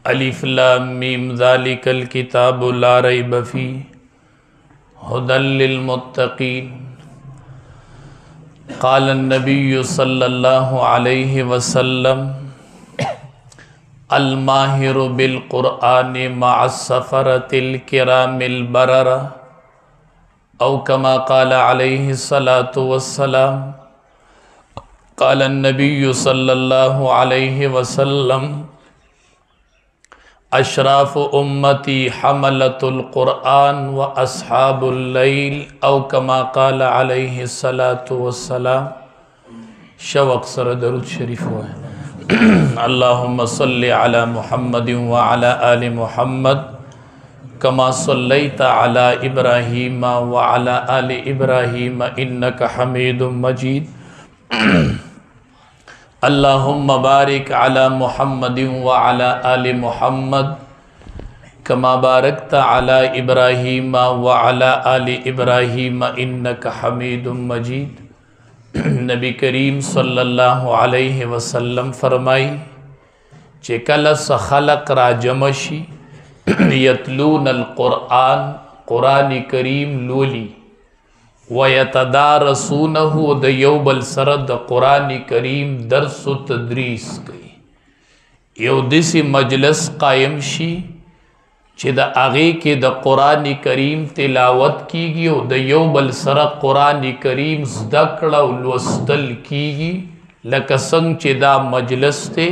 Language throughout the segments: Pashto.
अलिफ लाम मीम ज़ालिकल किताबु ला रैब फ़ीह हुदल लिल मुत्तक़ीन। क़ाल अन्नबिय्यु सल्लल्लाहु अलैहि वसल्लम अल माहिरु बिल क़ुरआनि मअस सफ़रतिल किरामिल बररा औ कमा क़ाल अलैहि सलातु वस्सलाम। क़ाल अन्नबिय्यु सल्लल्लाहु अलैहि वसल्लम अशराफ़ु उम्मती हमलतुल क़ुरआन व अस्हाबुल लैल औ कमा क़ाल अलैहि सलातु वस्सलाम। शौक़ सर दरूद शरीफ हुआ है। अल्लाहुम्मा सल्लि अला मुहम्मदिन व अला आलि मुहम्मद कमा सल्लैता अला इब्राहीम व अला आलि इब्राहीम इन्नका हमीदुम मजीद। अल्लाहुम्मा बारिक अला मुहम्मदिन व अला आलि मुहम्मद कमा बारकता अला इब्राहीम व अला आलि इब्राहीम इन्नका हमीदुम मजीद। नबी करीम सल्लल्लाहु अलैहि वसल्लम फरमाई चे कलस खलक राजमशी यतलून अल क़ुरआन क़ुरान करीम लोली व यतदारसूनहु द यौबल सरद क़ुरान करीम दर्स व तदरीस कई यौ दिसी मजलस कायम शी चे द आगे के द क़ुरान करीम तिलावत कीगी द यौबल सर क़ुरान करीम ज़दकड़ा लुस्तल कीगी लकसंग चे दा मजलस ते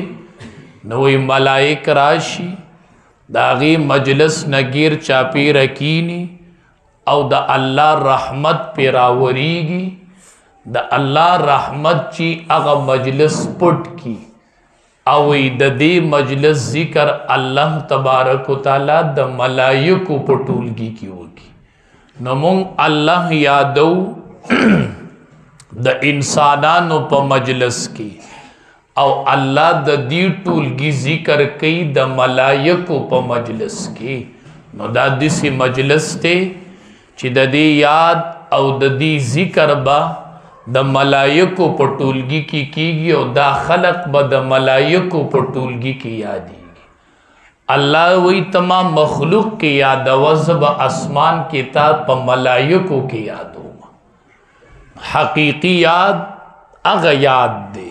नोई मलाइक राशि दागी मजलस नगीर चापी रकीनी औ द अल्लाह रहमत पेरावरीगी द अल्लाह रहमत ची अगा मजलिस पुट की अवई दे मजलिस जिक्र अल्लाह तबारक व तआला द मलाइको पटूलगी की होगी नमुंग अल्लाह यादो द इंसानानो प मजलिस की औ अल्लाह द दी टूलगी जिक्र कई द मलाइको प मजलिस की नो दा दिसी मजलिस ते ची ददी याद और ददी जिक्र बा द मलाइको पटूलगी की कीगी और दा खलक ब द मलाइको पटूलगी की यादीगी। अल्लाह वही तमाम मखलूक के याद वज़ब आसमान के ताब प मलाइको के याद होगा हकीकी याद अग याद दे।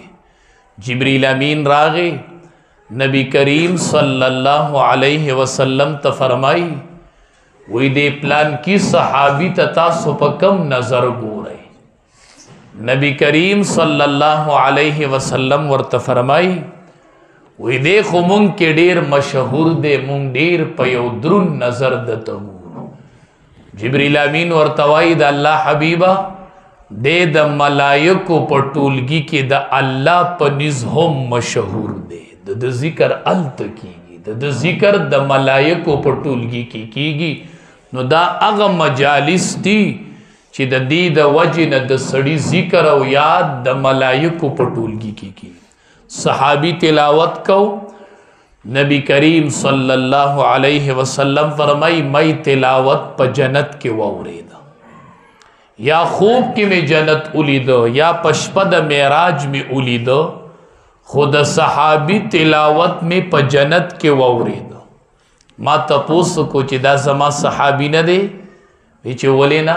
जिब्रील अमीन रागे नबी करीम सल्लल्लाहु अलैहि वसल्लम त फरमाई वही दे प्लान की सहाबी तथा सुपकम नजर गो रहे नबी करीम सल्लल्लाहु अलैहि वसल्लम वर्त फरमाई वही देखो मुंग के डेर मशहूर दे मुंग डेर पयोद्रुन नजर दतगू। जिब्रील अमीन वर्तवाई द अल्लाह हबीबा दे द मलाइको पटूलगी के द अल्लाह पनिज हम मशहूर दे द जिक्र अलत कीगी द जिक्र द मलाइको पटूलगी की कीगी नो दा अग मजालिस दी ची द दी द वजिन द सड़ी जिक्र औ याद द मलाइको पटूलगी की सहाबी तिलावत को नबी करीम सल्लल्लाहु अलैहि वसल्लम फरमाई मई तिलावत प जन्नत के वौरेदा या खूब की में जन्नत उलीदो या पशपद मेराज में उलीदो खुद सहाबी तिलावत में प जन्नत के वौरेदा माँ तपोस को चिदा समा सहाबी न दे विचे बोले ना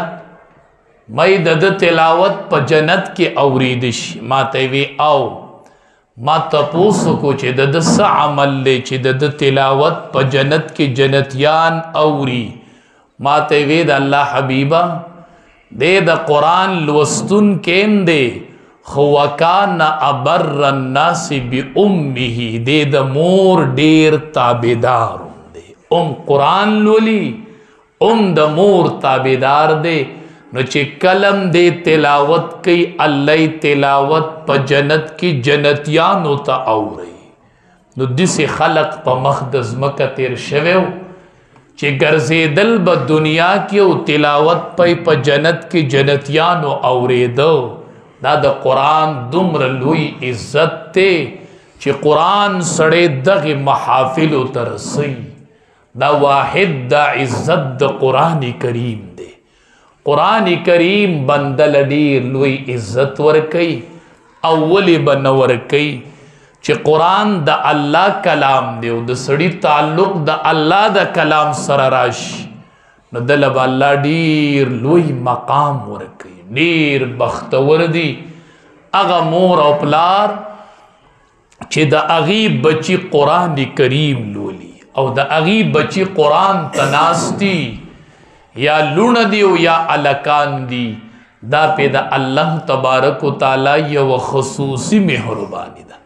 मई दद तिलावत प जन्नत के औरीदिश माँ तवे आओ माँ तपोस को चिदद सा अमल ले चिदद तिलावत प जन्नत के जन्नतियान औरी माँ तवे द अल्लाह हबीबा दे द कुरान लुस्तुन केम दे खुवकान अबर्रन नासी बि उम्मिही दे द मोर डेर ताबेदार कुरान लोली द मोर ताबेदार दे चे कलम दे तिलावत कई अल्लाह तिलावत प जन्नत की जन्नतियान होता औरे नो दिसे खलक प मखदज मका तेर शवेव चे गर्जे दल ब दुनिया की तिलावत प जन्नत की जन्नतियान औरे दो दा द कुरान दुम्र लुई इज्जत ते चे कुरान सड़े दग महाफिल तरसई दा वाहिद दा इज्जत द कुरान करीम दे कुरान करीम बंदल डीर लुई इज्जत वर कई अव्वली बनवर कई چې قرآن د الله کلام دی او د سړي تعلق د الله د کلام سره راشي نو دله به الله ډیر لوی مقام ورکوي، ډیر بختور دی هغه مور او پلار چې د هغې بچي قرآن کریم لولي او د هغې بچي قرآن ته ناستي، یا لونه دی او یا الکان دی، دا پې د الله تبارک و تعالی یو خصوصي مهرباني ده.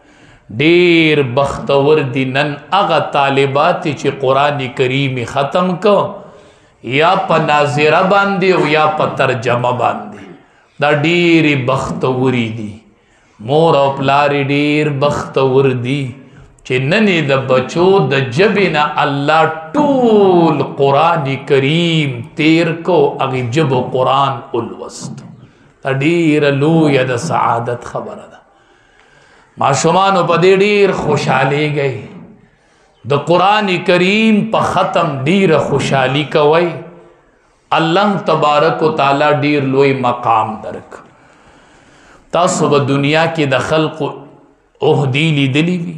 ډیر بختور دي نن هغه طالبات چې قرآن کریم ختم کو یا په ناظره باندې او یا په ترجمه باندې، دا ډیرې بختوري دي. مور او پلار ډیر بختور دي چې نن د بچو د ژبې نه الله ټول قرآن کریم تیر کو، هغې ژبو قرآن ولوست. دا ډیره لویه د سعادت خبره ده. ماشومانو په دې ډیر خوشحالیږئ، د قرآن کریم په ختم ډیره خوشحالي کوئ، الله تبارک و تعالی ډیر لوی مقام درک. تاسو به دنیا کې د خلقو عهدی لیدلی وي،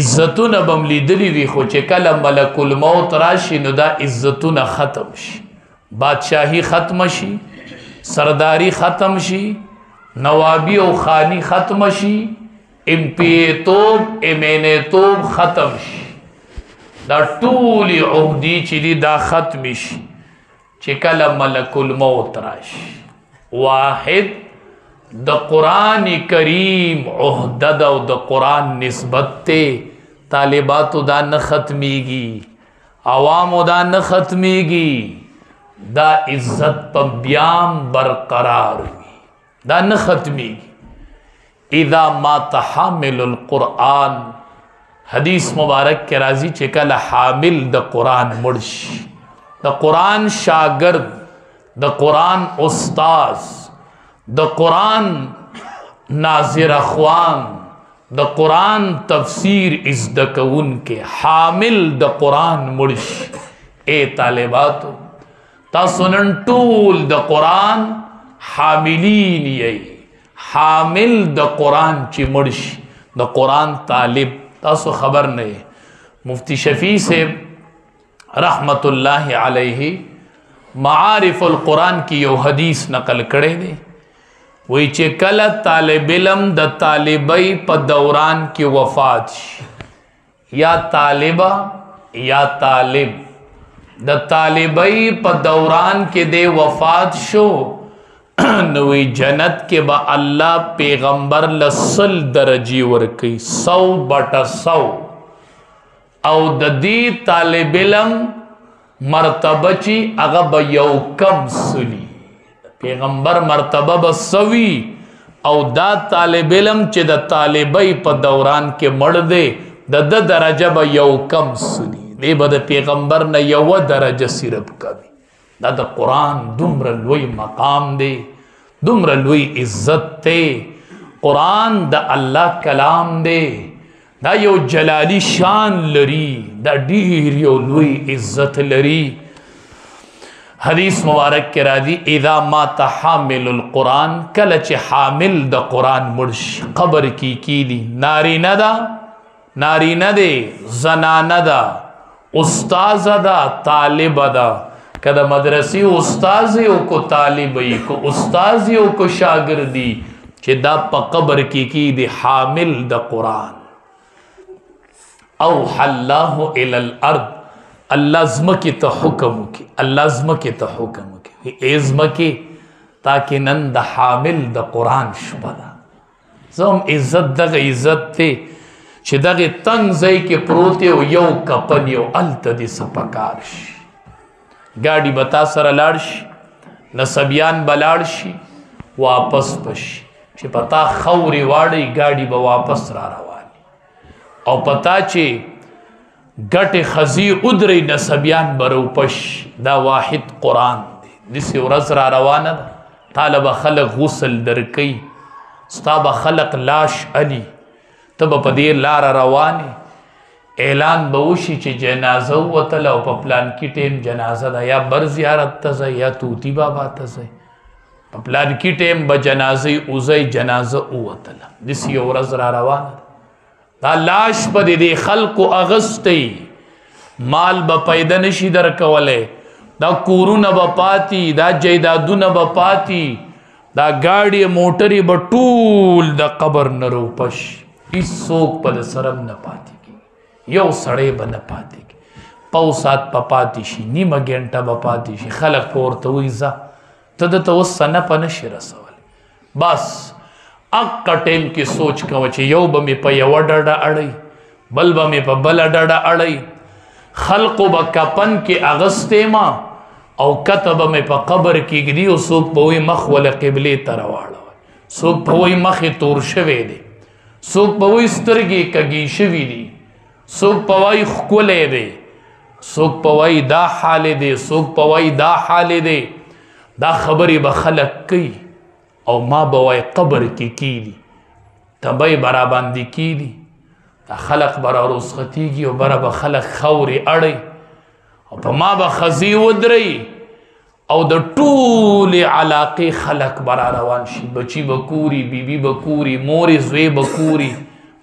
عزتونه به م لیدلی وي، خو چې کله ملک الموت راشي نو دا عزتونه ختم شي، بادشاهی ختم شي، سرداری ختم شي، نوابی او خانی ختم شي، امپیتوب امینیتوب ختم شي، دا ټولی عهدی چې دی دا ختم شي چې کله ملک الموت راشي. واحد د قرآن کریم عہدہ دا او د قرآن نسبت تے طالباتو دا نه ختمیگی، عوامو دا نه ختمیگی، دا عزت پا بیام برقرار ہوئی، دا نه ختمیگی. اذا مات حامل القرآن، حدیث مبارک کے راضی چکل حامل دا قرآن مرش، دا قرآن شاگرد، دا قرآن استاذ، د قرآن ناظر اخوان، د قرآن تفسیر ازدکون کے حامل د قرآن مرش. اے طالباتو تاسو نن ټول د قرآن حاملین یی، حامل د قرآن چی مرش، د قرآن طالب. تاسو خبر نہیں مفتی شفیع سے رحمت اللہ علیہ معارف القرآن کی یو حدیث نقل کرے دے، وی چې کله طالب علم د طالبی په دوران کې وفات شي، یا طالبہ یا طالب د طالبی په دوران کې دی وفات شو، نو وی جنت کې به الله پیغمبر لسل درجی ورکی، 100/100، او د دې طالب علم مرتبه چې هغه به یو کم سلی، پیغمبر مرتبه بسوی، او دا طالب علم چې د طالبی په دوران کې مړ دی د درجه به یو کم سلی، دی به د پیغمبر نه یو درجه صرف کوي. دا د قرآن دومره لوی مقام دی، دومره لوی عزت دی. قرآن د الله کلام دی، دا یو جلالی شان لري، دا ډیر یو لوی عزت لري. حدیث مبارک کے راضی اذا مات حامل القرآن، کله چې حامل د قرآن مرش قبر کی دی، نارینه دا نارینه دی، زنانه دا، استاز دا، طالب دا، کده مدرسی استازی او کو طالبی، کو استازی او کو شاگردی، چې دا په قبر کی دی حامل د قرآن. اوحى الله الى الارض، اللہ زمکی تا حکم کی، اللہ زمکی تا حکم کی، اے زمکی تاکہ نن دا حامل دا قرآن شپدا زم عزت دا عزت تے چھ دا تنگ زی کے پروتے و یو کپن یو علت دی سپکارش، گاڑی بتا سر لارش، نصبیان بلارشی واپس پشی، چھ پتا خوری واڑی گاڑی با واپس را روانی، او پتا چھ گٹ خزی ادری نصبیان بروپش. دا واحد قرآن دی، دسی ورز را روانه دا طالب خلق غسل درکی، ستاب خلق لاش علی، تب پا دیر لار روانی، اعلان بوشی چی جنازه وطلا و پا پلان کی ٹیم جنازه دا، یا بر زیارت تزای یا توتی بابا تزای، پا پلان کی ٹیم با جنازه اوزای جنازه وطلا، دسی ورز را روانه دا. دا لاش پا دی خلقو اغسطی مال با پیدا نشی در کولے دا کورون با پاتی دا جیدادون با پاتی دا گاڑی موٹری با طول دا قبر نرو پش اس سوک پا دا سرم نپاتی کی یو سڑے با نپاتی کی پاو سات پا پاتی شی نیم گینٹا با پاتی شی خلق پورتوی زا تدتا وسا نپا نشی رسوالی بس اقا ٹیم کی سوچ کوچے یو با می پا یو ڈاڑا اڑی بل با می پا بل ڈاڑا اڑی خلقو با کپن کی اغسطے ما او کتب میں پا قبر کی گدی او سوک پوئی مخ والا قبلی ترواڑا سوک پوئی مخ تور شوے دے سوک پوئی سترگی کگی شوی دی سوک پوئی خکولے دے سوک پوئی دا حال دے سوک پوئی دا حال دے دا خبری با خلق کی او ما بوئی قبر کی دی تبای برا باندی کی دی دا خلق برا رسختی گی و برا با خلق خوری اڑی او پا ما با خزی ودری او دا طول علاقی خلق برا روان شی بچی بکوری بی بی بکوری موری زوی بکوری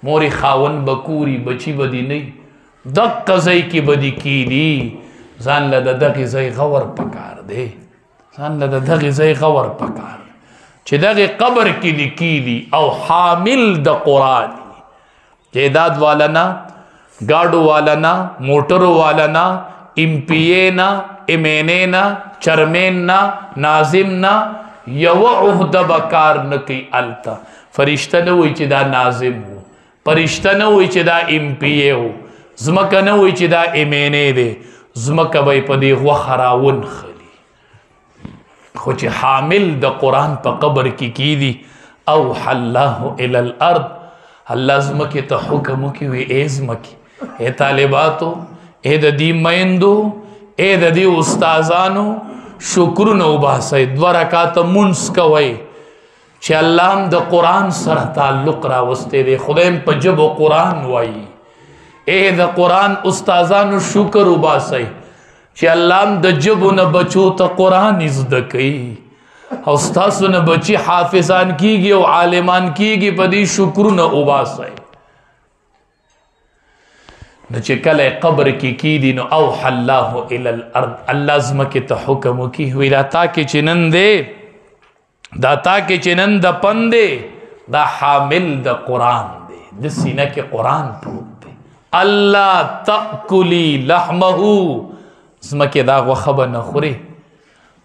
موری خاون بکوری بچی بدی نی دق قضای کی بدی کی دی زان لدہ دقی زی غور پکار دے زان لدہ دقی زی غور پکار چی دقی قبر کی دی او حامل دا قرآن جیداد والانا گاڑو والانا موٹرو والانا امپینا امینینا چرمیننا نازمنا یو عہد بکار نکی علتا فرشتہ نوی چی دا نازم ہو پرشتہ نوی چی دا امپیے ہو زمکہ نوی چی دا امینے دے زمکہ بای پا دی غخراون خلی خوچی حامل دا قرآن پا قبر کی دی اوحا اللہ الالارض اللہ زمکی تا حکمو کی وی اے زمکی اے طالباتو اے دا دی مائندو اے دا دی استازانو شکر نو باسای دو رکات منس کوئی چی اللہ ہم دا قرآن سر تعلق راوستے دے خدایم پا جب و قرآن وائی اے دا قرآن استازانو شکر و باسای چی اللہ ہم دا جب و نبچو تا قرآن ازدکی استاسو نبچی حافظان کی گی و عالمان کی گی پا دی شکر نو باسای نچے کل قبر کی دی نو اوحا اللہ الالارض اللہ زمکی تا حکمو کی ہوئی دا تاکی چنن دے دا تاکی چنن دا پندے دا حامل دا قرآن دے دا سینہ کے قرآن پروت دے اللہ تأکلی لحمہو زمکی دا غخب نخوری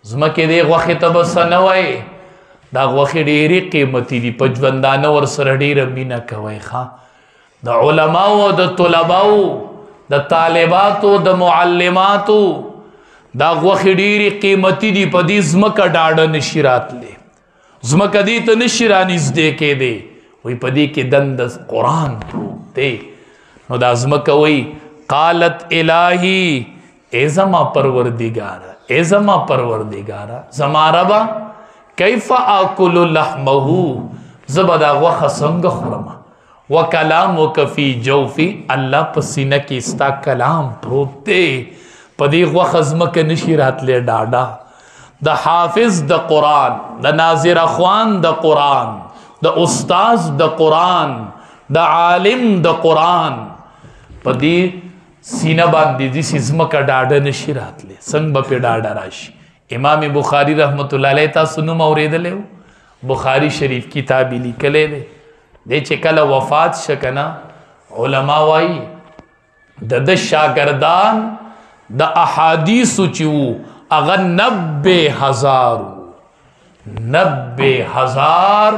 زمکی دے غخی تبسنوائی دا غخی دیری قیمتی دی پجوندانو ورسر دیر مینا کوئی خواہ دا علماء دا طلباء دا طالباتو دا معلماتو دا غوخی ڈیری قیمتی دی پا دی زمکا ڈاڑا نشیرات لے زمکا دی تا نشیرانیز دے کے دے وی پا دی کے دند قرآن پروت دے نو دا زمکا وی قالت الہی اے زما پروردگارا اے زما پروردگارا زما ربا کیف آکلو لحمہو زبدا غوخ سنگ خورما وَكَلَامُكَ فِي جَوْفِ اللہ پسینہ کی استا کلام پروتے پدی غخزمک نشیرات لے ڈاڈا دا حافظ دا قرآن دا ناظر اخوان دا قرآن دا استاذ دا قرآن دا عالم دا قرآن پدی سینہ باندی دی سزمک ڈاڈا نشیرات لے سنگ با پی ڈاڈا راشی امام بخاری رحمت اللہ علیہ تا سنو مورید لے ہو بخاری شریف کتابی لکلے دے دے چکل وفات شکنا علماء وائی دا شاگردان دا احادیثو چیو اگر 90,000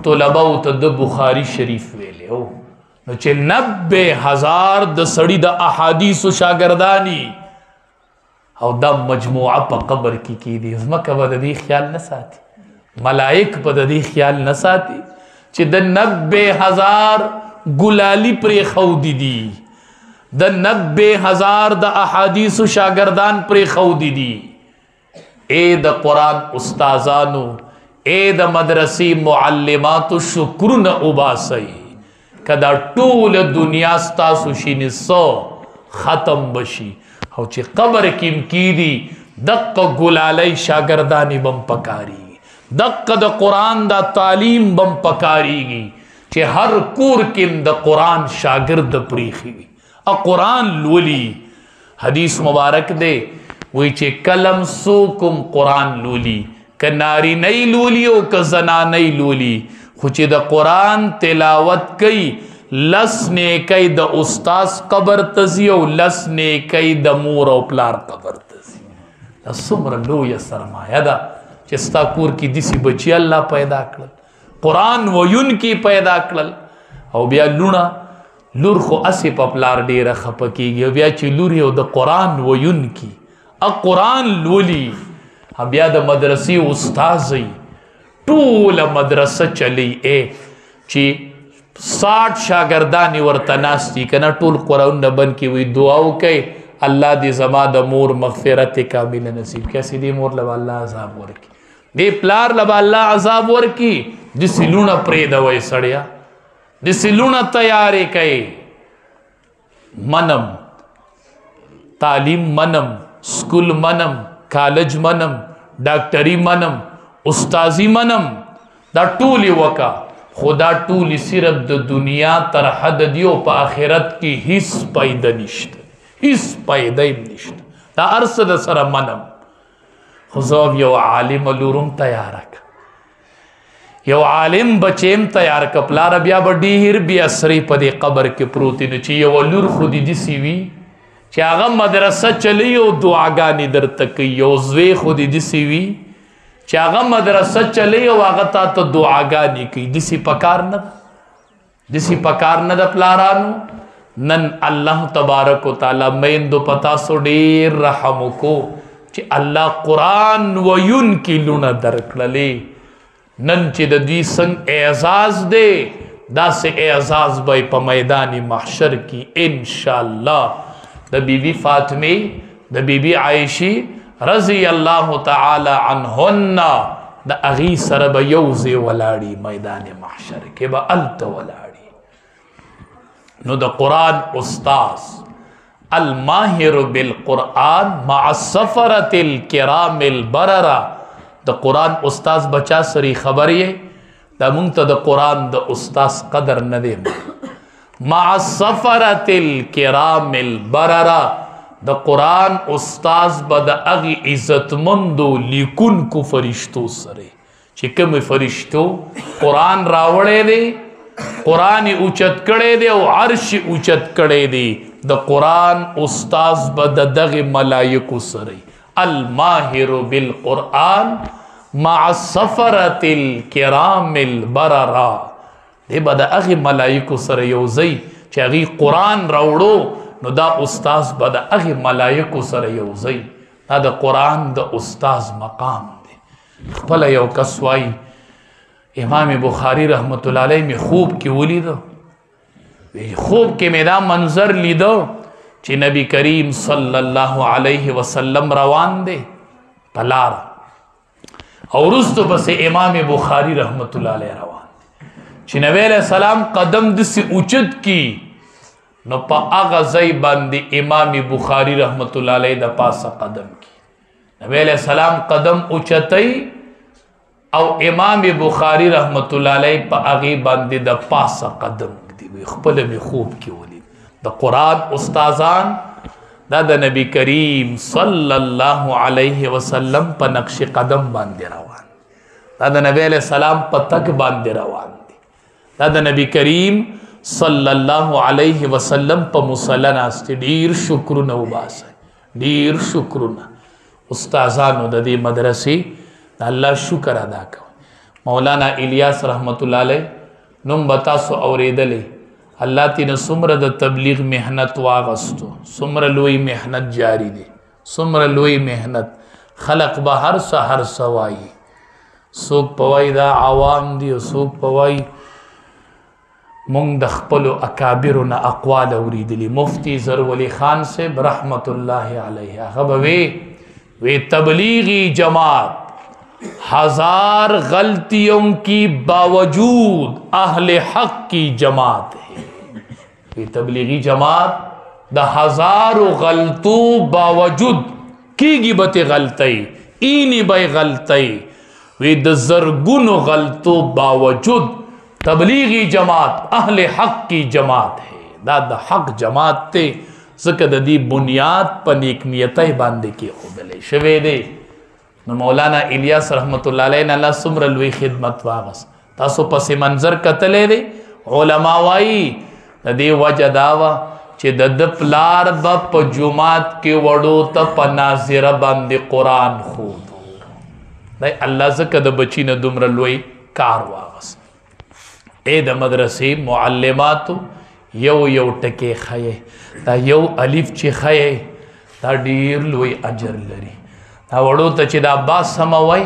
طلباو تا دا بخاری شریف ویلے ہو نو چے 90,000 دا سڑی دا احادیثو شاگردانی او دا مجموعہ پا قبر کی دی ازمکہ با دا دی خیال نساتی ملائک پا دا دی خیال نساتی چی دا 90,000 گلالی پر خودی دی دا 90,000 دا احادیث و شاگردان پر خودی دی اے دا قرآن استازانو اے دا مدرسی معلماتو شکر نا اباسی کدا طول دنیا ستاسو شین سو ختم بشی او چی قبر کیم کی دی دق گلالی شاگردانی بم پکاری دق دا قرآن دا تعلیم بم پکاری گی چې هر کور کې د قرآن شاگرد پریخي وي او قرآن لولي. حدیث مبارک دی وی چې کلم سوکم قرآن لولي، که ناری نئی لولي او که زنانی لولي، خو چې د قرآن تلاوت کوي لس نیکی د استاز قبر تزي او لس نیکی د مور او پلار قبر تزي. دا څومره لویه سرمایه ده چې ستا کور کې داسې بچي الله پیدا کړل، قرآن ویونکي پیدا کړل. او بیا لور خو اسې په پلار ډېره خفه کېږي، بیا چې لور یو د قرآن ویونکي قرآن لولي، بیا د مدرسې استازی ټوله مدرسه چلی چې 60 شاگردانی ورته ناستی کنه ټول قرآن بن کې وي دعا وکړي الله دې زما د مور مغفرت کامل نصیب کړي. کیسې دې مور لبا الله عذاب ورکي، دې پلار لبا الله عذاب ورکي. د سلونه پرېږدوئ سړیا، د سلونه تیارې کوي. منم تعلیم منم، سکول منم، کالج منم، ډاکټري منم، استازي منم، دا ټولې وکا، خدا ټولې صرف د دنیا تر حد دی او په آخرت کې هیڅ پیدا نشته، هیڅ پیدا نشته. دا ارس د سره منم. خو زه یو عالم لورم تیار کړ، یو عالم بچیم تیار کړ. پلار بیا به ډېر بیا سرې په دې قبر کې پروت نو چې یو لور خو دې داسې وي چې هغه مدرسه چلی او دعاګانې درته کوي، یو زوی خو دې داسې وي چې هغه مدرسه چلی او هغه تا ته دعاګانې کوي. داسې پکار نه ده، داسې پکار نه ده پلارانو. نن الله تبارک و تعالی میندو پتا سو ډېر رحم وکړو چې الله قرآن ویونکي لونه درکړلې. نن چې د دوی څنګه اعزاز دی داسې اعزاز به په میدان محشر کې انشاءالله د بیبي فاطمه، د بیبي عایشی رضی الله تعالی عنهن د اغي سره به یو ځای ولاړي میدان محشر کې به الته ولاړي. نو د قرآن استاز الماهر بالقرآن مع السفرة الكرام البررة، د قرآن استاز بچا سری خبر یې دا مونږ ته د قرآن د استاز قدر نه دی. مع السفرة الكرام البررة، د قرآن استاز به د اغي عزتمندو لیکونکو فرشتو سره چې کوم فرشتو قرآن راوړی دی، قرآن اوچت کړی دی او عرش اوچت کړی دی، د قرآن استاز به د دغه ملائکو سره الماهر بالقرآن مع السفرة الكرام البررة، دی به د هغې ملایکو سره یو ځای چې هغوی قرآن راوړو نو دا استاز به د هغې ملایکو سره یو ځای. دا د قرآن د استاز مقام دی. خپله یو کس وایي امام بخاری رحمت الله علیه می خوب کې ولیدو، خوب کې مې دا منظر لیدو چې نبی کریم صلی الله علیه وسلم روان دی په لاره او وروستو پسې امام بخاری رحمت الله علیه روان چې نبی علیہ السلام قدم داسې اوچت کی نو په هغه ځای باندې امام بخاری رحمت الله علیه د پاسه قدم کی. نبی علیہ السلام قدم اوچتای او امام بخاری رحمت الله علیه په هغې باندې د پاسه قدم دی. خپله مې خوب کې ولید. د قرآن استازان دا د نبی کریم صلی الله علیه وسلم په نقش قدم باندې روان، دا د نبی علیہ السلام په تک باندې روان، دا د نبی کریم صلی الله علیه وسلم په مصلی ناست. ډیر شکرونه وباسئ، ډیر شکرونه استادانو د دې مدرسې د الله شکر ادا کوئ. مولانا الیاس رحمت الله علیه نوم به تاسو اورېدلی، الله تینا څومره د تبلیغ محنت واغستو، څومره لوی محنت جاری دی، څومره لوی محنت. خلق به هر څه هر څه وایي، څوک په وایي دا عوام دي او څوک په وایي مونږ د خپلو اکابرو نه اقوال اوریدلي. مفتی زرولی خان صاحب رحمت الله علیه هغه به وی تبلیغی جماعت 1000 غلطیوں کی باوجود اہل حق کی جماعت ہے. وی تبلیغی جماعت د 1000 غلطوں باوجود کیږي به غلطی اینی به غلطی، وی د زرګونو غلطوں باوجود تبلیغی جماعت اہل حق کی جماعت ہے، دا حق جماعت تے ذکر دی بنیاد پا نیک نیتای باندے کی خودلے شوے دے. نو مولانا الیاس رحمت اللہ علیہ نے اللہ سمر لوی خدمت واغس تاسو پس منظر قتلے دے. علماء وائی دی وجہ داوا چی د پلار با پا جماعت کے وڑو تا پا ناظر باندے قرآن خودو دائی اللہ ذکر دا بچی نا دمر لوی کار واغس. اے دا مدرسی معلماتو یو ٹکے خیے دا یو الف چی خیے دا دیر لوی اجر لری. دا وڑو تا چی دا با سموائی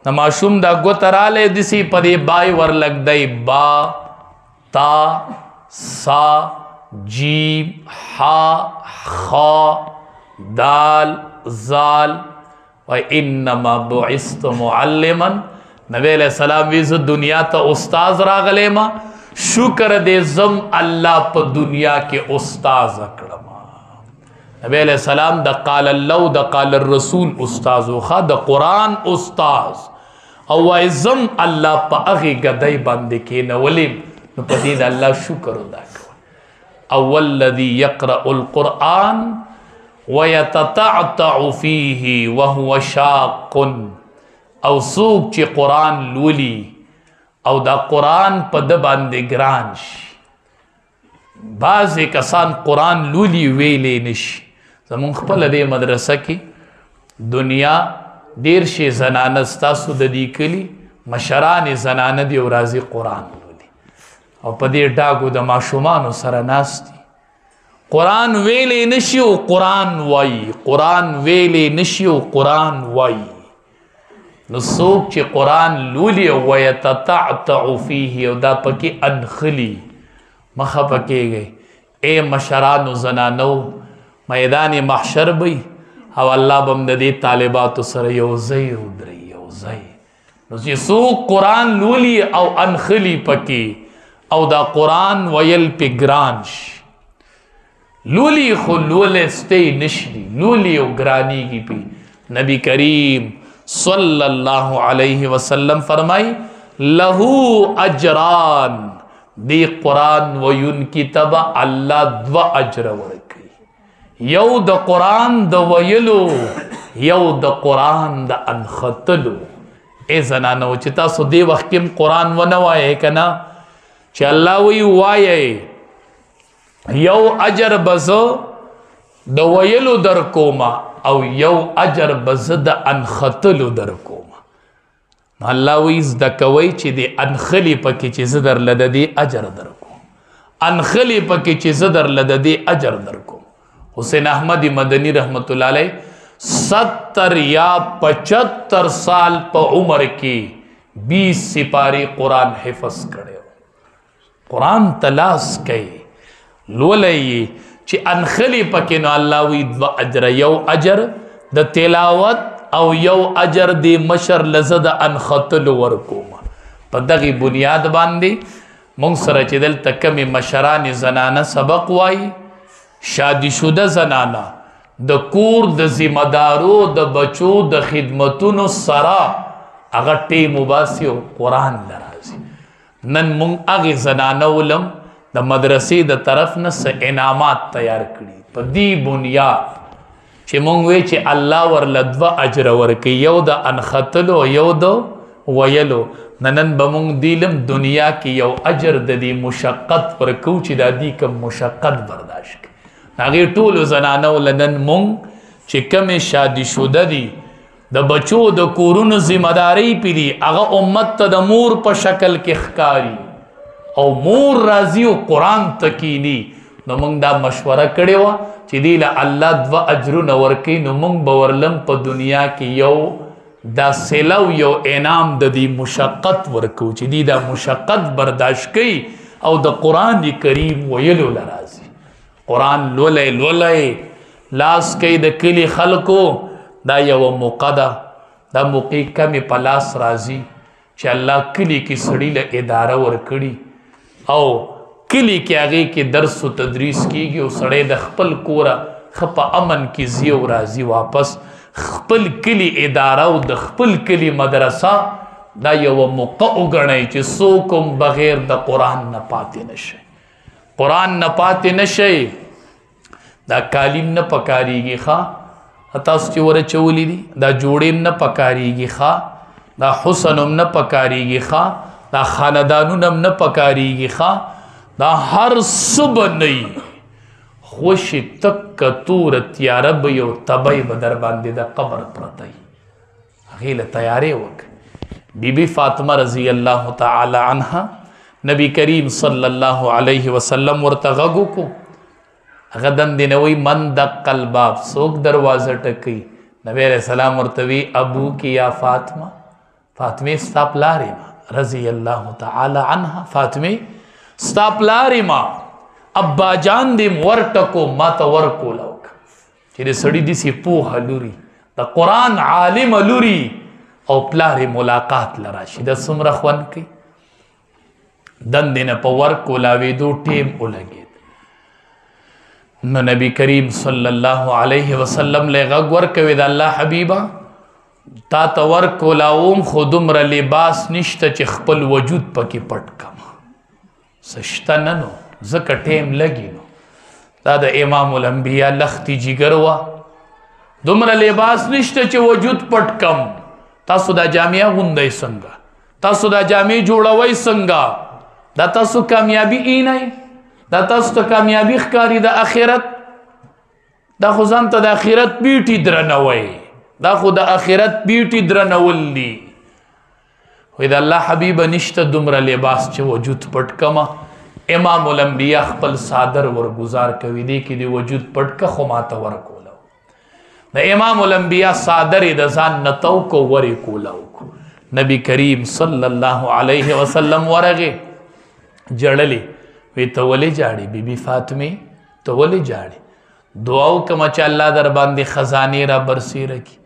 دا معشوم دا گوترالے دسی پا دی بائی ورلگ دائی با تا سا جیم حا خا دال زال و انما بعثت معلما. نبی علیہ السلام ویز دنیا تا استاز راغلے ما شکر دے زم اللہ پا دنیا کے استاز اکڑما. نبی علیہ السلام دا قال اللہ دا قال الرسول استاز خواہ دا قرآن استاز او ازم اللہ پا اغی گدائی باندے کے نولیم نو پا دید اللہ شکر دا کوا. اولذی یقرأ القرآن ویتتعتع فیہ وہو شاق او سوک چی قرآن لولی او دا قرآن پا دباندے گرانش. بعض کسان قرآن لولی ویلے نش. زمان خپل دے مدرسہ کی دنیا دیر شی زنانستاسو دا دی کلی مشران زنان دی و رازی قرآن لولی او پا دیر ڈاگو دا معشومانو سرناستی قرآن ویلے نشیو قرآن وائی قرآن ویلے نشیو قرآن وائی. نسوک چی قرآن لولی ویتتعتع فیہ او دا پکی انخلی مخا پکے گئے. اے مشران و زنانو میدان محشر بی او اللہ بمددی طالباتو سر یوزی ادری یوزی. نسی سوک قرآن لولی او انخلی پکی او دا قرآن ویل پی گرانش. لولی خو لولستے نشلی لولی او گرانی کی پی. نبی کریم صلی اللہ علیہ وسلم فرمائی لہو اجران دی قرآن وین کی تبا اللہ دو اجر ورکی. یو دا قرآن دا ویلو یو دا قرآن دا انخطلو. اے زنانو چتا سو دی وقت کم قرآن ونوائے کنا چی اللہ وی وائے یو اجر بزو دا ویلو در کوما او یو اجر بزد انخطلو در کوما. اللہ ویز دا کوئی چی دی انخلی پکی چی زدر لددی اجر در کوم انخلی پکی چی زدر لددی اجر در کوم. حسین احمد مدنی رحمت اللہ علیہ 70 یا 75 سال پا عمر کی 20 سپاری قرآن حفظ کرے قرآن تلاس کئی لولی چی انخلی پکی نو اللہ وی دو اجر یو اجر دا تلاوت او یو اجر دی مشر لزد انخطل ورکوما. پا دغی بنیاد باندی منصر چی دل تکمی مشران زنانہ سبق وائی شادی شدہ زنانہ دا کور دا زمدارو دا بچو دا خدمتونو سرا اگر ٹیم باسی و قرآن لرازی. نن منگ اغی زنانہ علم دا مدرسی دا طرف نس انعامات تیار کری پا دی بنیاد چی منگوی چی اللہ ورلدو اجر ورکی یو دا انخطلو یو دا ویلو. ننن بمونگ دیلم دنیا کی یو اجر دا دی مشقت ورکو چی دا دی کم مشقت برداشت کی. ناغی طول زنانو لنن منگ چی کم شادی شده دی دا بچو دا کورون زمداری پی دی اگا امت تا دا مور پا شکل کی خکاری او مور رازی و قرآن تکینی. نو منگ دا مشورہ کڑی وا چی دیلا اللہ دو اجرو نورکی نو منگ باورلم پا دنیا کی یو دا سلو یو انام دا دی مشقت ورکو چی دی دا مشقت برداشت کی او دا قرآن کریم ویلو لرازی. قرآن لولے لولے لاس کئی دا کلی خلقو دا یو موقع دا موقع کمی پلاس رازی چی اللہ کلی کی سڑی ادارہ ورکڑی او کلی کی آگے کی درس و تدریس کی گی او سڑے دا خپل کورا خپا امن کی زیو رازی واپس خپل کلی ادارہ و دا خپل کلی مدرسہ دا یو موقع وګڼئ چې څوک هم بغیر د قرآن نه پاتې نشي، قرآن نه پاتې نشي. دا قالین نه پکارېږي ښه، تاسو چې ورچولی دي دا جوړې نه پکارېږي ښه، دا حسن هم نه پکارېږي ښه، دا خاندانونه هم نه پکارېږي ښه، دا هر څه به نه وي، خوشې تکه توره تیاره به یو تبی به در باندې د قبر پرته وي، هغې له تیارې وکړه. بی بی فاطمه رضی الله تعالی عنها نبی کریم صلی الله علیه وسلم ورته غږ وکړو، هغه دندې نه وایي من دق الباب، څوک دروازه ټکوي؟ نبی علیہ السلام ورته وی ابو کی یا فاطمه، فاطمه ستا پلار یم رضی الله تعالی عنها، فاطمه ستا پلار یم، ابا جان دې ورټکو ما ته ورکوله وکړه چې د سړي داسې پوهه لوري، د قرآن عالم لوري او پلار ملاقات له راشي، دا څومره خوند کوي. دندې نه په ورکولاوېدو ټیم ولګېد. نو نبی کریم صلی الله علیه وسلم له غږ ورکوي د الله حبیبه تا ته ورکولاوم خو دومره لباس نشته چې خپل وجود پکې پټ کړم، څه شته نه نو ځکه ټیم لګي. نو دا د امام الانبیا لختي جګر وه، دومره لباس نشته چې وجود پټ کم. تاسو دا جامعه غوندئ څنګه؟ تاسو دا جامع جوړوئ څنګه؟ دا تاسو کامیابی اینئ؟ دا تاسو ته کامیابی ښکاري د آخرت؟ دا خو ځان ته د آخرت بیټي درنوئ، دا خو د آخرت بیټي درنول دي. وایي د الله حبیبه نشته دومره لباس چې وجود پټ کمه. امام الانبیا خپل صادر ورګزار کوي دی کې د وجود پټ که خو ماته ورکولو. د امام الانبیا صادر د ځان نه تو کو ورې کولو. نبی کریم صلی الله علیه وسلم ورغه جړلې، وی ته ولې جاړې بی بی فاطمه؟ ته ولې جاړې؟ دعا وکړه چې الله در باندې خزانې را برسېره کړي.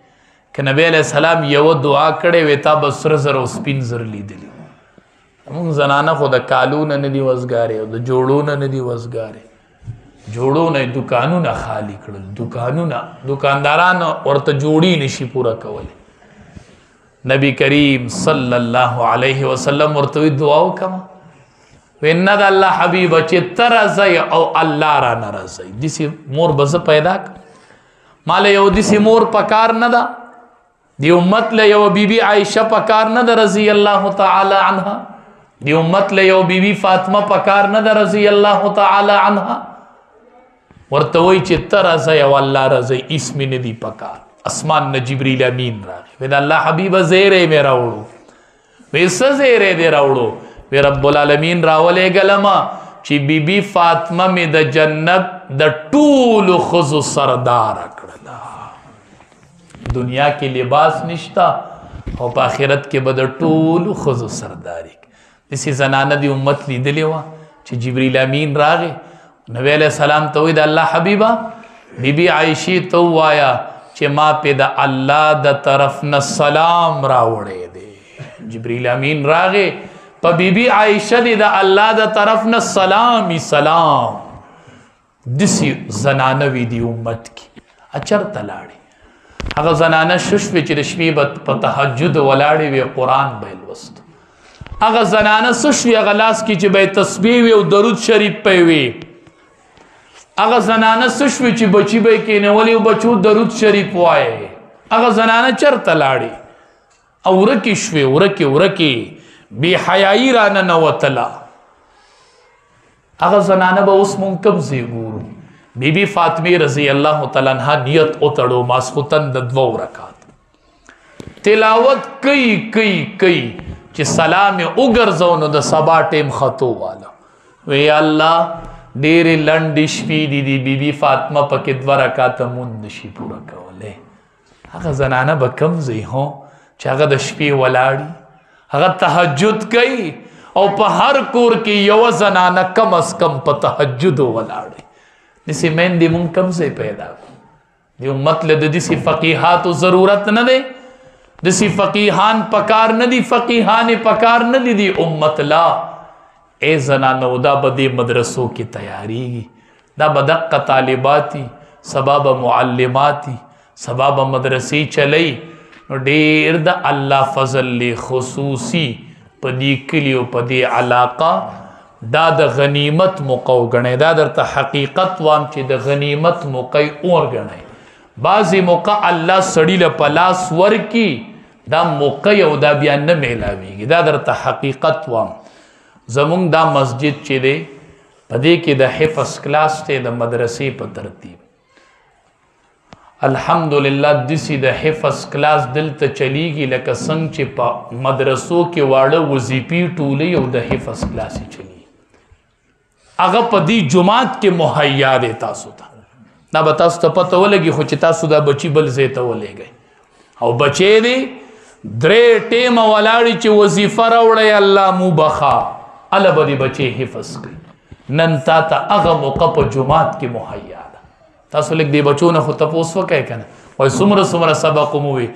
که نبی علیہ السلام یو دعا کړې وی تا به سره زر او سپین زر لیدلي. موږ زنانه خو د کالو نه نه دي وزګارې او د جوړو نه نه دي وزګارې، جوړو نه دکانونه خالی کړل، دکانونه دکانداران ورته جوړی نشي پوره کولی. نبی کریم صلی الله علیه وسلم ورته دعا وکړه، وی نه د الله حبیبه چې ته راځئ او الله را نه راځئ. داسې مور به زه پیدا کړم، ما له یو داسې مور پکار نه ده، دی امت له یو بیبي عایشه پکار نه ده رضی الله تعالی عنها، دی امت له یو بیبي فاطمه پکار نه ده رضی الله تعالی عنها. ورته وایي چې ته راځئ او الله راځئ، هېڅ مې نه دي پکار. اسمان نه جبریل امین راغی، وی د الله حبیبه زیری مې راوړو. وی څه زیری دې راوړو؟ وی رب العالمین راولېږلمه چې بیبي فاطمه مې د جنت د ټولو ښځو سرداره کړله. دنیا کې لباس نشته او په آخرت کې به د ټولو ښځو سرداري. داسې زنانه د امت لیدلې وه چې جبریل امین راغی، نبی علیہ السلام ته وایي د الله حبیبه بیبي عایشې ته ووایه چې ما پې د الله د طرف نه سلام راوړی دی. جبریل امین راغی، په بیبي عایشه دی د الله د طرف نه سلام سلام. داسې زنانه وي دي امت کې. چېرته لاړې؟ هغه زنانه شوشوې چې د شپې به په تهجد ولاړې وي قرآن به یې لوستو. هغه زنانه څه شوې هغه لاس کې چې به یې تسبیح وي او درود شریف پې وي. هغه زنانه څه شوې چې بچي به یې کېنولي او بچو درود شریف وایي. هغه زنانه چېرته لاړې؟ او ورکې شوې، ورکې بی حیايي را ننوتله. هغه زنانه به اوس مونږ کوم ځای ګورو؟ بی بی فاطمه رضی الله تعالی عنها نیت وتړو ماسخوتن د 2 رکعات تلاوت کوي چې سلام وګرځو نو د سبا ټیم خطو والا. وی الله ډېرې لنډې شپې دي د بی بی فاطمه پکې 2 رکعاته مونږ نشي پوره کولی. هغه زنانه به کوم ځای هو چې هغه د شپې ولاړي، هغه تهجد کوي او په هر کور کې یو زنانه کم از کم په تهجد ولاړي. داسې میندې مونږ کوم ځای پیدا کړو؟ د امت له د داسې فقیحاتو ضرورت نه دی، داسې فقیحان پکار نه دي، فقیحان پکار نه دي د امت لا. ای زنانو دا به دې مدرسو کې تیاریږي، دا به دقه طالباتي، سبا به معلماتي، سبا به مدرسې چلی. ډیر د الله فضل لی خصوصي په دې کلیو په دې علاقه دا د غنیمت موقع وګڼئ. دا درته حقیقت وام چې د غنیمت موقع وګڼئ. بعضې موقع الله سړي له په لاس ورکي دا موقع او دا بیا نه میلاویږي. دا درته حقیقت وام. زمونږ دا مسجد چې دی په دې کې د حفظ کلاس دی د مدرسې په ترتیب. الحمدلله دسی د حفظ کلاس دلته چلیږي لکه څنګه چې په مدرسو کې واړه وظیفې ټولې او د حفظ کلاس چلیږي. هغه په دې جماعت کې مهیا دی تاسو ته. دا به تاسو ته پته ولګي خو چې تاسو دا بچي بل ځای ته ولېږئ. او بچی دی 3 ټیمه ولاړې چې وظیفه راوړئ الله مو بخا هله به دې بچی حفظ کوي. نن تا ته هغه موقع په جماعت کې مهیا ده. تاسو لږ دې بچو نه خو تپوس وکئ که نه وایي څومره سبق مو وي.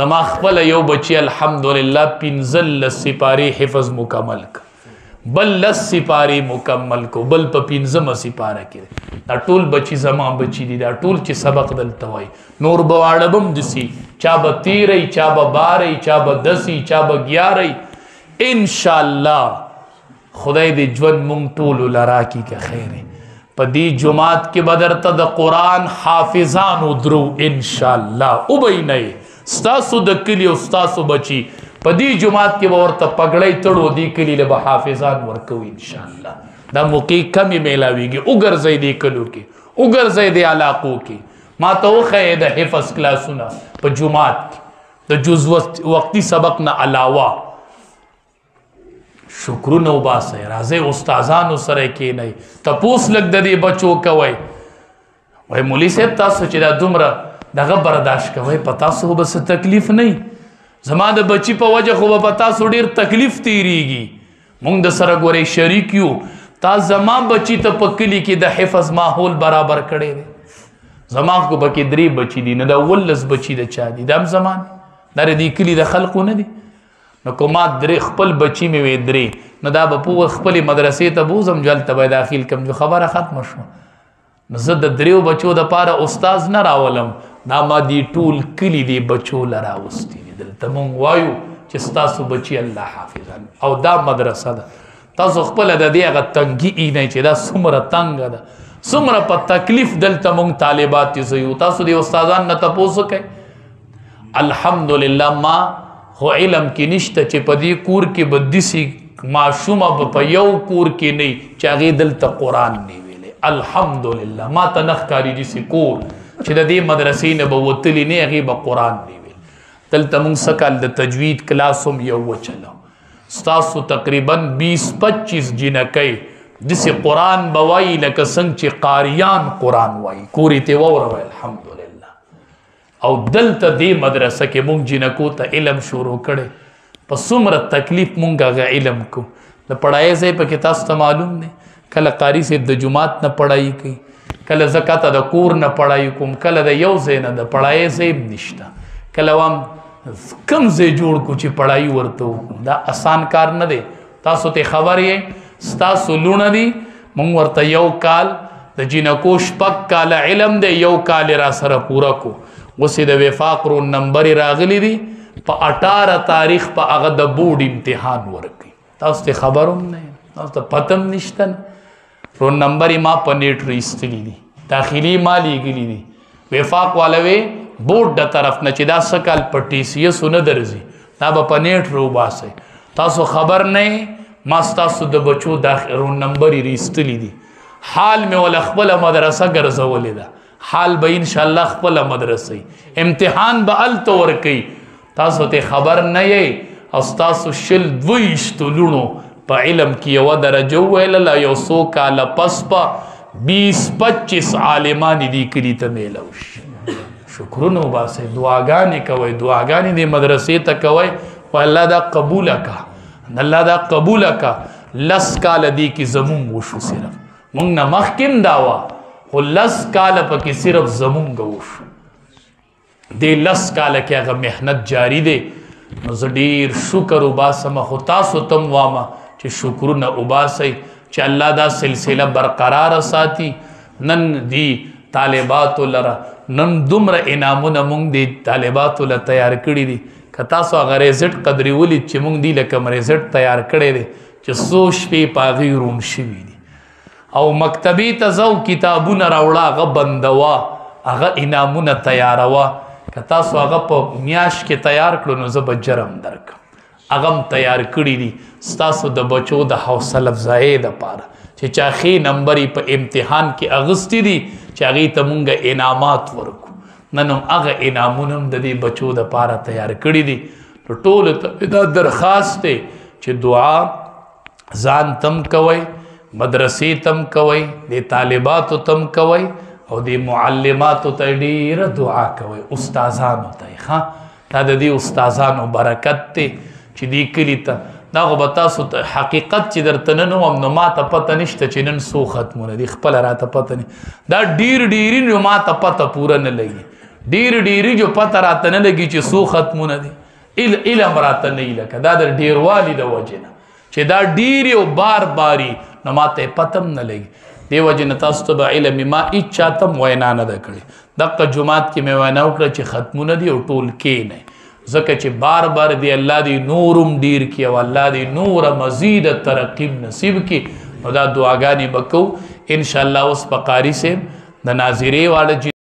زما خپله یو بچي الحمدلله 15 سپارې حفظ مکمل که بل 10 سپارې مکمل کو بل په 15مه سپاره کې. دا ټول بچي زما بچي دي. دا ټول چې سبق دلته وایي نور به واړه به هم دسي چا به 13 چا به 12 چا به 10 چا به 11. انشاءالله خدای دې ژوند مونږ ټولو له راکړي که خیر. په دې جماعت کې به درته د قرآن حافظانو درو انشاءالله وبینئ. ستاسو د کلي او ستاسو بچي په دې جماعت کې به ورته پګړۍ تړو دې کلي له به حافظان ورکوي انشاءالله. دا موقع کمې میلاویږي. وګرځئ دې کلو کې وګرځئ دې علاقو کې. ما ته وښیئ د حفظ کلاسونه په جماعت کې د جز وقتي سبق نه علاوه شکرونه وباسئ. راځئ استادانو سره کښېنئ تپوس لږ د دې بچو کوئ. وایي مولوي صاحب تاسو چې دا دومره دغه برداشت کوئ په تاسو خو به څه تکلیف نه. زما د بچی په وجه خو به په تاسو ډېر تکلیف تیریږي. مونږ د سره ګورئ شریک یو. تا زما بچی ته په کلي کې د حفظ ماحول برابر کړی دی. زما خو پکې 3 بچي دي نه دا 19 بچي د چا دي. دا هم زما دا د دې کلي د خلقو نه دي. نو که ما 3 خپل بچي مې وې 3 نو دا به په خپلې مدرسې ته بوځم چې هلته به داخل کړم. جو خبره ختمه شوه. نو زه د 3 بچو دپاره استاز نه راولم. دا ما دې ټول کلي دې بچو له راوستي دي. دلته مونږ وایو چې ستاسو بچي الله حافظان او دا مدرسه ده. تاسو خپله د دې هغه تنګي اینئ چې دا څومره تنګه ده څومره په تکلیف دلته مونږ طالبات یو. تاسو دې استادان نه تپوس وکئ. الحمدلله ما خو علم کې نشته چې په دې کور کې به داسې ماشومه به په یو کور کې نه چې هغې دلته قرآن نه ویلی. الحمدلله ما ته نه ښکاري داسې کور چې د دې مدرسې نه به وتلي نه هغې به قرآن نه ویل. دلته مونږ څه کال د تجوید کلاس هم یو وچلو. ستاسو تقریبا 20-25 جنکۍ داسې قرآن به وایي لکه څنګه چې قاریان قرآن وایي. کورې ته واوروئ الحمدلله. او دلته دې مدرسه کې مونږ جنکو ته علم شروع کړی. په څومره تکلیف مونږ هغه علم کو. د پړایي ځای پکې تاسو ته معلوم دی. کله قاري صاحب د جماعت نه پړایي کوي کله زه کاته د کور نه پړایي کوم کله د یو ځای نه د پړایي ځای نشته. کله وام کم ځای جوړ کو چې پړایي ورته وکړو. دا اسان کار نه دی. تاسو ته خبر یې ستاسو لوڼه دي. مونږ ورته 1 کال د جنکو 6 کاله علم دی 1 کال را سره پوره کو. اوس د وفاق رو نمبر راغلی دی په 18 تاریخ په هغه د بورډ امتحان ورکړي. تاسو ته خبر هم نه تاسو ته پته هم نشته. رو نمبر یې ما په نیټ ایستلی دي داخلي ما لیږلي دي. وفاق والوی بورډ د طرف نه چې دا څه کال په TCS نه درځي دا به په نیټ روباسئ. تاسو خبر نه ما ستاسو د بچو رو نمبر یې ایستلی دي. حال مې ولا خپله مدرسه ګرځولې ده. حال به انشاءالله خپله مدرسه امتحان به هلته ورکوي. تاسو ته خبر نه یې او ستاسو 22 لوڼو په علم کې یوه درجه وویلله. یو څو کاله پس په 20-25 عالمان دې کلي ته میلو شي. شکرونه وباسئ. دعاګانې کوئ. دعاګانې دې مدرسې ته کوئ. و الله دا قبوله کا الله دا قبوله کا. 10 کاله دې کې زمونږ وشو. صرف مونږ نه مخکې هم دا وه خو 10 کاله پکې صرف زمونږ وشو. دې 10 کاله کې هغه محنت جاری دی. نو زه ډېر شکر وباسم. خو تاسو ته هم وامه چې شکرونه وباسئ چې الله دا سلسله برقراره ساتي. نن دی طالباتو لره نن دومره انعامونه مونږ د طالباتو له تیار کړي دي که تاسو هغه ریزلټ قدرې ولید چې مونږ دي لکه ریزلټ تیار کړی دی چې څو شپې په هغې روڼ شوي دي او مکتبې ته ځو کتابونه راوړه هغه بندوه هغه انعامونه تیاروه که تاسو هغه په میاشت کې تیار کړو نو زه به جرم درکړم هغه هم تیار کړي دي ستاسو د بچو د حوصله افزایۍ دپاره چې چا ښې نمبر په امتحان کې اغوستي دي چې هغې ته مونږ انعامات ورکو نن هم هغه انعامونه هم د دې بچو دپاره تیار کړي دي نو ټولو ته دا درخواست دی چې دعا ځان تم کوئ مدرسې تم کوئ د طالباتو تم کوئ او د معلماتو ته ډیره دعا کوئ استادانو ته ښه دا د دې استادانو برکت دی چې دې کلي ته دا خو به تاسو ته حقیقت چې درته نن وم نو ما ته پته نشته چې نن څو ختمونه دي خپله راته پته نه دا ډېر جو ما ته پته پوره نه لګي ډېر جو پته راته نه لګي چې څو ختمونه دي علم راته نه وي لکه دا د ډېروالي د وجې نه چې دا ډېرې او باري نو ما ته یې پته هم نه لګي دې وجې نه تاسو ته به علم ما هېڅ چاته هم وینا نه ده کړې دقه جومات کې مې وینا وکړه چې ختمونه دي او ټول کښېنئ ځکه چې بار دی الله دې نورم ډیر کړي او الله دې نوره مزید ترقي نصیب کړي نو دا دعاګانې به کوو انشاءالله اوس په قاري صاحب د ناظرې واړه